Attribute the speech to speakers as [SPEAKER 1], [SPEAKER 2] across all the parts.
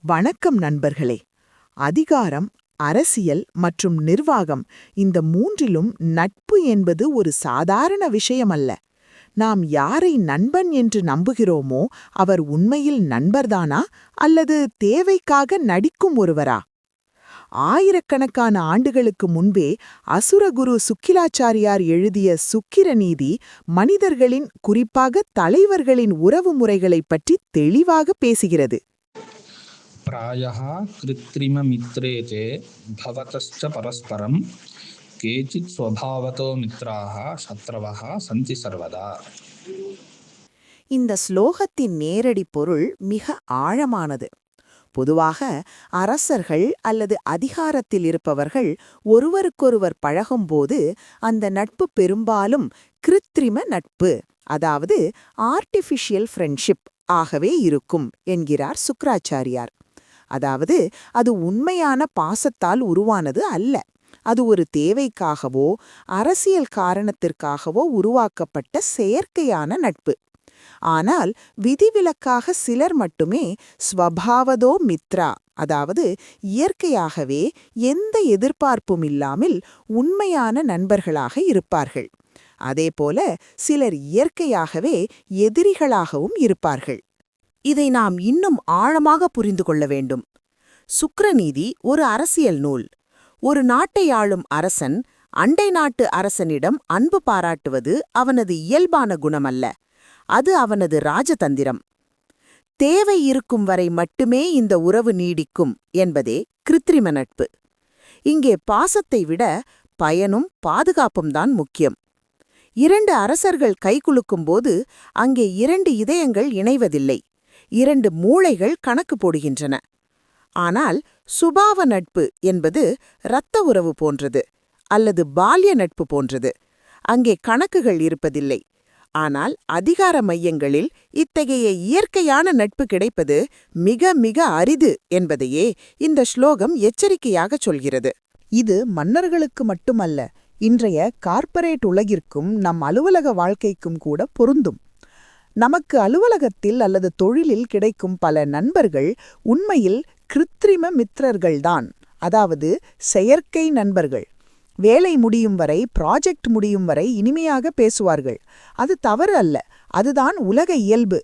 [SPEAKER 1] வணக்கம் நண்பர்களே. அதிகாரம், அரசியல் மற்றும் நிர்வாகம் இந்த மூன்றிலும் நட்பு என்பது ஒரு சாதாரண விஷயமல்ல. நாம் யாரை நண்பன் என்று நம்புகிறோமோ அவர் உண்மையில் நண்பர்தானா அல்லது தேவைக்காக நடிக்கும் ஒருவரா? ஆயிரக்கணக்கான ஆண்டுகளுக்கு முன்பே அசுரகுரு சுக்கிலாச்சாரியார் எழுதிய சுக்கிரநீதி மனிதர்களின், குறிப்பாக தலைவர்களின் உறவு முறைகளைப் பற்றி தெளிவாக பேசுகிறது.
[SPEAKER 2] प्रायः कृत्रिममित्रे चे भवतश्च परस्परं केचित् स्वभावतो मित्राः शत्रवः सन्ति सर्वदा.
[SPEAKER 3] இந்த ஸ்லோகத்தின் நேரடி பொருள் மிக ஆழமானது. பொதுவாக அரசர்கள் அல்லது அதிகாரத்தில் இருப்பவர்கள் ஒருவருக்கொருவர் பழகும்போது அந்த நட்பு பெரும்பாலும் கிருத்திரிம நட்பு, அதாவது ஆர்டிஃபிஷியல் ஃப்ரெண்ட்ஷிப் ஆகவே இருக்கும் என்கிறார் சுக்ராச்சாரியார். அதாவது அது உண்மையான பாசத்தால் உருவானது அல்ல. அது ஒரு தேவைக்காகவோ அரசியல் காரணத்திற்காகவோ உருவாக்கப்பட்ட செயற்கையான நட்பு. ஆனால் விதிவிலக்காக சிலர் மட்டுமே ஸ்வபாவதோ மித்ரா, அதாவது இயற்கையாகவே எந்த எதிர்பார்ப்பும் இல்லாமல் உண்மையான நண்பர்களாக இருப்பார்கள். அதேபோல சிலர் இயற்கையாகவே எதிரிகளாகவும் இருப்பார்கள். இதை நாம் இன்னும் ஆழமாக புரிந்து கொள்ள வேண்டும். சுக்கிரநீதி ஒரு அரசியல் நூல். ஒரு நாட்டை ஆளும் அரசன் அண்டை நாட்டு அரசனிடம் அன்பு பாராட்டுவது அவனது இயல்பான குணமல்ல, அது அவனது ராஜதந்திரம். தேவை இருக்கும் வரை மட்டுமே இந்த உறவு நீடிக்கும் என்பதே கிருத்திரிம நட்பு. இங்கே பாசத்தை விட பயனும் பாதுகாப்பும் தான் முக்கியம். இரண்டு அரசர்கள் கைகுலுக்கும்போது அங்கே இரண்டு இதயங்கள் இணைவதில்லை, இரண்டு மூளைகள் கணக்கு போடுகின்றன. ஆனால் சுபாவ நட்பு என்பது இரத்த உறவு போன்றது அல்லது பால்ய நட்பு போன்றது. அங்கே கணக்குகள் இருப்பதில்லை. ஆனால் அதிகார மையங்களில் இத்தகைய இயற்கையான நட்பு கிடைப்பது மிக மிக அரிது என்பதையே இந்த ஸ்லோகம் எச்சரிக்கையாகச் சொல்கிறது.
[SPEAKER 1] இது மன்னர்களுக்கு மட்டுமல்ல, இன்றைய கார்ப்பரேட் உலகிற்கும் நம் அலுவலக வாழ்க்கைக்கும் கூட பொருந்தும். நமக்கு அலுவலகத்தில் அல்லது தொழிலில் கிடைக்கும் பல நண்பர்கள் உண்மையில் கிருத்திரிம மித்திரர்கள்தான், அதாவது செயற்கை நண்பர்கள். வேலை முடியும் வரை, ப்ராஜெக்ட் முடியும் வரை இனிமையாக பேசுவார்கள். அது தவறு அல்ல, அதுதான் உலக இயல்பு.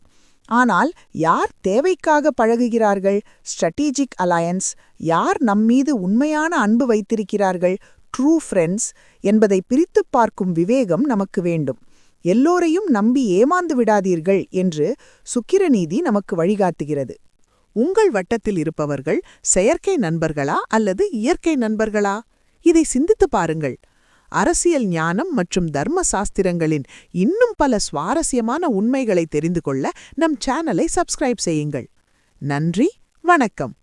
[SPEAKER 1] ஆனால் யார் தேவைக்காக பழகுகிறார்கள், ஸ்ட்ராட்டஜிக் அலையன்ஸ், யார் நம்மீது உண்மையான அன்பு வைத்திருக்கிறார்கள், ட்ரூ ஃப்ரெண்ட்ஸ் என்பதை பிரித்துப் பார்க்கும் விவேகம் நமக்கு வேண்டும். எல்லோரையும் நம்பி ஏமாந்து விடாதீர்கள் என்று சுக்கிரநீதி நமக்கு வழிகாட்டுகிறது. உங்கள் வட்டத்தில் இருப்பவர்கள் செயற்கை நண்பர்களா அல்லது இயற்கை நண்பர்களா? இதை சிந்தித்து பாருங்கள். அரசியல் ஞானம் மற்றும் தர்ம சாஸ்திரங்களின் இன்னும் பல சுவாரஸ்யமான உண்மைகளை தெரிந்து கொள்ள நம் சேனலை சப்ஸ்கிரைப் செய்யுங்கள். நன்றி, வணக்கம்.